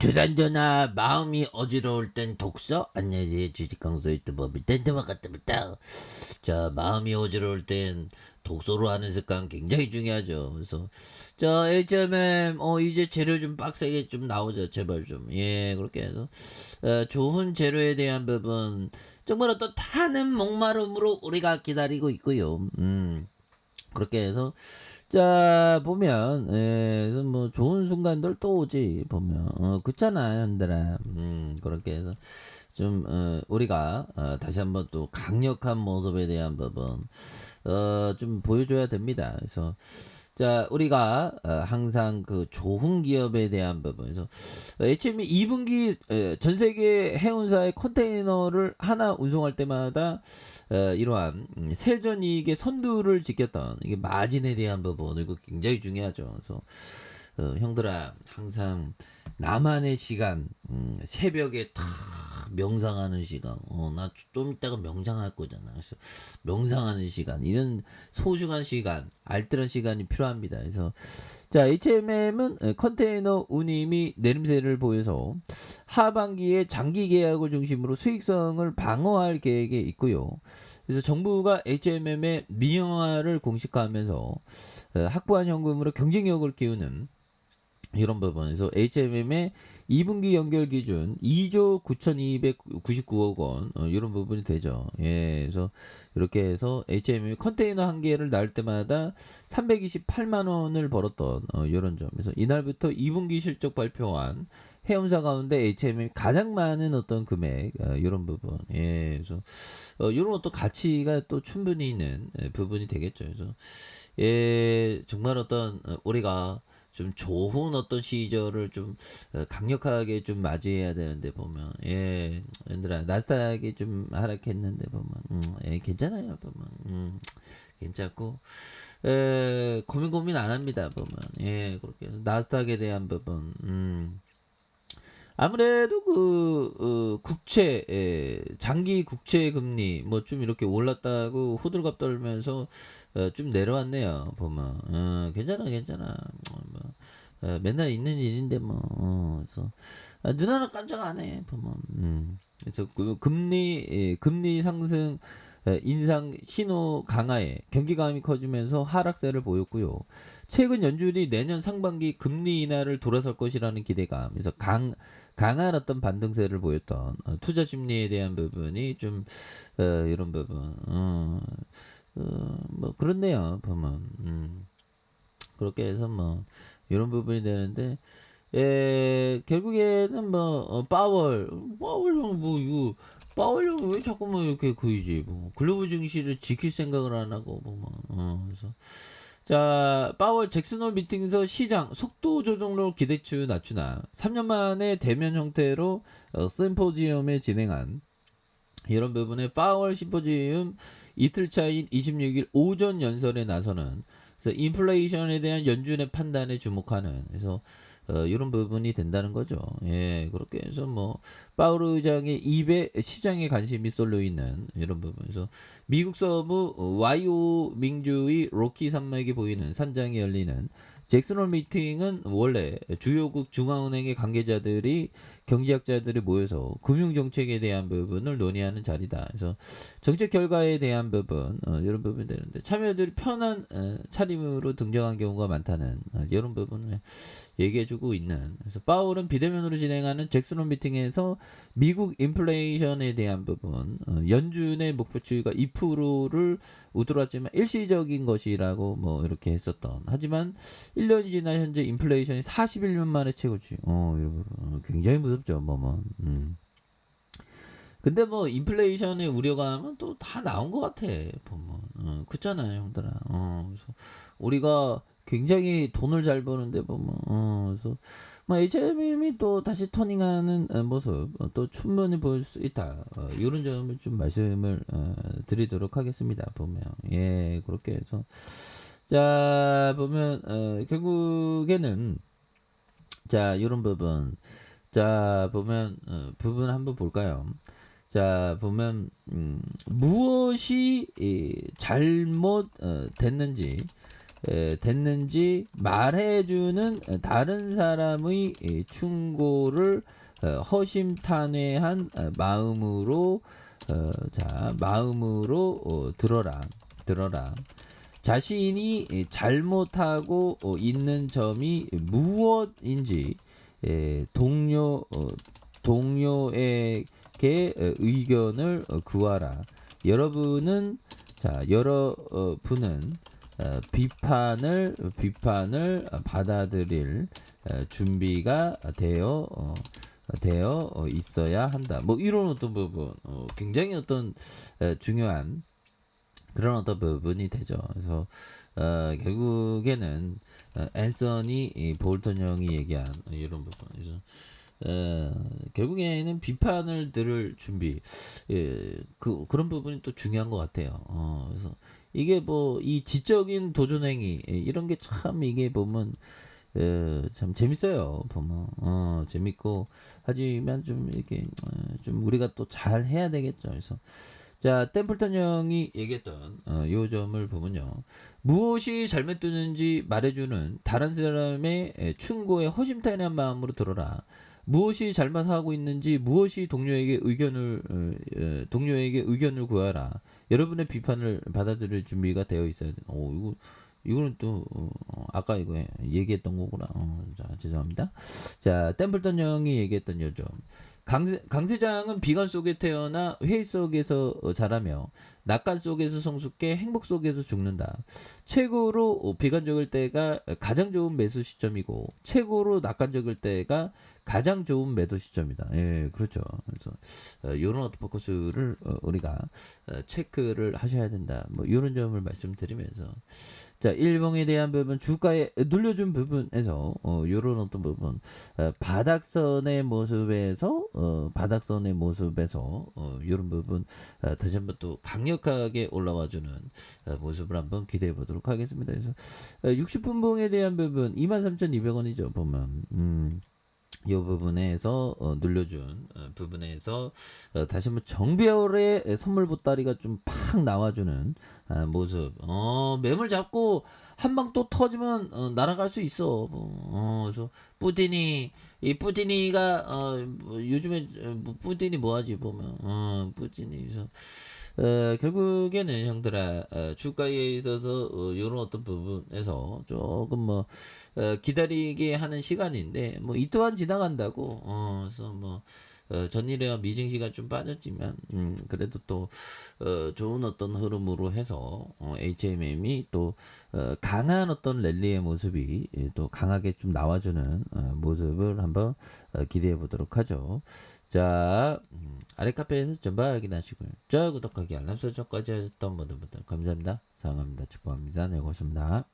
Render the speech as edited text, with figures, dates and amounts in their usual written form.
주산전화 마음이 어지러울 땐 독서 안내지 주식강서 유튜버비 땐때만 갔다부터 자 마음이 어지러울 땐 독서로 하는 습관 굉장히 중요하죠. 그래서 자 HMM 이제 재료 좀 빡세게 좀 나오죠. 제발 좀 그렇게 해서 좋은 재료에 대한 부분 정말 어떤 타는 목마름으로 우리가 기다리고 있고요. 그렇게 해서 자 보면 그래서 뭐 좋은 순간들 또 오지 보면 그렇잖아 현들아. 그렇게 해서 좀 우리가 다시 한번 또 강력한 모습에 대한 부분 좀 보여줘야 됩니다. 그래서 자 우리가 항상 그 좋은 기업에 대한 부분에서 HM이 2분기 전 세계 해운사의 컨테이너를 하나 운송할 때마다 이러한 세전이익의 선두를 지켰던 이게 마진에 대한 부분 이거 굉장히 중요하죠. 그래서 형들아 항상 나만의 시간 새벽에 탁 명상하는 시간 나 좀 이따가 명상할 거잖아. 그래서 명상하는 시간 이런 소중한 시간 알뜰한 시간이 필요합니다. 그래서 자 HMM은 컨테이너 운임이 내림세를 보여서 하반기에 장기 계약을 중심으로 수익성을 방어할 계획에 있고요. 그래서 정부가 HMM의 민영화를 공식화하면서 확보한 현금으로 경쟁력을 키우는 이런 부분에서 HMM의 2분기 연결 기준 2조 9,299억 원 이런 부분이 되죠. 그래서 이렇게 해서 HMM이 컨테이너 한 개를 날 때마다 328만 원을 벌었던 이런 점에서 이날부터 2분기 실적 발표한 해운사 가운데 HMM이 가장 많은 어떤 금액 이런 부분 그래서 이런 어떤 가치가 또 충분히 있는 부분이 되겠죠. 그래서 정말 어떤 우리가 좀 좋은 어떤 시절을 좀 강력하게 좀 맞이해야 되는데 보면 얘들아 나스닥이 좀 하락했는데 보면 괜찮아요 보면 괜찮고 고민 안 합니다 보면 그렇게 나스닥에 대한 부분 아무래도 그 국채 장기 국채 금리 뭐 좀 이렇게 올랐다고 호들갑 떨면서 좀 내려왔네요 보면 괜찮아 뭐, 맨날 있는 일인데 뭐 그래서 누나는 깜짝 안 해 보면 그래서 그 금리 상승 인상 신호 강화에 경기감이 커지면서 하락세를 보였고요. 최근 연준이 내년 상반기 금리 인하를 돌아설 것이라는 기대감, 그래서 강한 어떤 반등세를 보였던 투자 심리에 대한 부분이 좀 이런 부분 뭐 그렇네요 보면 그렇게 해서 뭐 이런 부분이 되는데 결국에는 뭐 파월 형 뭐 이거 파월 형이 왜 자꾸만 이렇게 그이지 뭐 글로벌 증시를 지킬 생각을 안 하고 보면 그래서 자, 파월 잭슨홀 미팅에서 시장 속도 조정로 기대치 낮추나 3년 만에 대면 형태로 심포지엄을 진행한 이런 부분에 파월 심포지엄 이틀 차인 26일 오전 연설에 나서는 그래서 인플레이션에 대한 연준의 판단에 주목하는 그래서 이런 부분이 된다는 거죠. 그렇게 해서 뭐 파월 의장의 입에 시장에 관심이 쏠려 있는 이런 부분에서 미국 서부 와이오밍주의 로키 산맥이 보이는 산장이 열리는 잭슨홀 미팅은 원래 주요국 중앙은행의 관계자들이 경제학자들이 모여서 금융정책에 대한 부분을 논의하는 자리다. 그래서 정책 결과에 대한 부분 이런 부분이 되는데 참여들이 편한 차림으로 등장한 경우가 많다는 이런 부분을 얘기해주고 있는. 그래서 파월은 비대면으로 진행하는 잭슨홀 미팅에서 미국 인플레이션에 대한 부분 연준의 목표치가 2%를 우드랐지만 일시적인 것이라고 뭐 이렇게 했었던. 하지만 1년이 지나 현재 인플레이션이 41년 만에 최고치. 이런 부분 굉장히 무섭죠, 뭐뭐. 근데 뭐 인플레이션의 우려감은 또 다 나온 것 같아 보면 그렇잖아요 형들아 그래서 우리가 굉장히 돈을 잘 버는데 보면 그래서 뭐 HMM이 또 다시 터닝하는 모습 또 충분히 보일 수 있다 이런 점을 좀 말씀을 드리도록 하겠습니다 보면 그렇게 해서 자 보면 결국에는 자 이런 부분 자 보면 부분 한번 볼까요? 자 보면 무엇이 잘못 됐는지 됐는지 말해주는 다른 사람의 충고를 허심탄회한 마음으로 마음으로 들어라. 자신이 잘못하고 있는 점이 무엇인지 동료에게 의견을 구하라. 여러분은 여러분은 비판을 받아들일 준비가 되어 있어야 한다. 뭐 이런 어떤 부분, 굉장히 어떤 중요한 그런 어떤 부분이 되죠. 그래서 결국에는 앤서니 볼턴 형이 얘기한 이런 부분. 그래서 결국에는 비판을 들을 준비, 그런 부분이 또 중요한 것 같아요. 그래서 이게 뭐 이 지적인 도전행위 이런 게 참 이게 보면 참 재밌어요. 보면 재밌고 하지만 좀 이렇게 좀 우리가 또 잘 해야 되겠죠. 그래서 자, 템플턴 형이 얘기했던 요 점을 보면요. 무엇이 잘못되는지 말해주는 다른 사람의 충고에 허심탄회한 마음으로 들어라. 무엇이 잘못하고 있는지 무엇이 동료에게 의견을 구하라. 여러분의 비판을 받아들일 준비가 되어 있어야 돼. 이거는 또 아까 이거 얘기했던 거구나. 자, 죄송합니다. 자, 템플턴 형이 얘기했던 요점. 강 세장은 비관 속에 태어나 회의 속에서 자라며 낙관 속에서 성숙해 행복 속에서 죽는다. 최고로 비관적일 때가 가장 좋은 매수 시점이고 최고로 낙관적일 때가 가장 좋은 매도 시점이다. 예, 그렇죠. 그래서 이런 어떤 포커스를 우리가 체크를 하셔야 된다. 뭐 이런 점을 말씀드리면서 자, 일봉에 대한 부분, 주가에 눌려준 부분에서 요런 어떤 부분, 바닥선의 모습에서 요런 부분 다시 한번 또 강력하게 올라와주는 모습을 한번 기대해 보도록 하겠습니다. 그래서 60분봉에 대한 부분 23,200원이죠. 보면 이 부분에서 눌려준 부분에서 다시 한번 정배열의 선물 보따리가 좀 팍 나와주는 모습. 매물 잡고 한 방 또 터지면 날아갈 수 있어. 그래서 뿌디니가 뭐 요즘에 뿌디니 뭐하지 보면 뿌디니 그래서 결국에는 형들아 주가에 있어서 이런 어떤 부분에서 조금 뭐 기다리게 하는 시간인데 뭐 이 또한 지나간다고 그래서 뭐 전일에 미증 시간 좀 빠졌지만 그래도 또 좋은 어떤 흐름으로 해서 HMM이 또 강한 어떤 랠리의 모습이 또 강하게 좀 나와주는 모습을 한번 기대해 보도록 하죠. 자, 아래 카페에서 전부 확인하시고요. 저 구독하기 알람 설정까지 하셨던 모든 분들 감사합니다. 사랑합니다. 축복합니다. 네, 고맙습니다.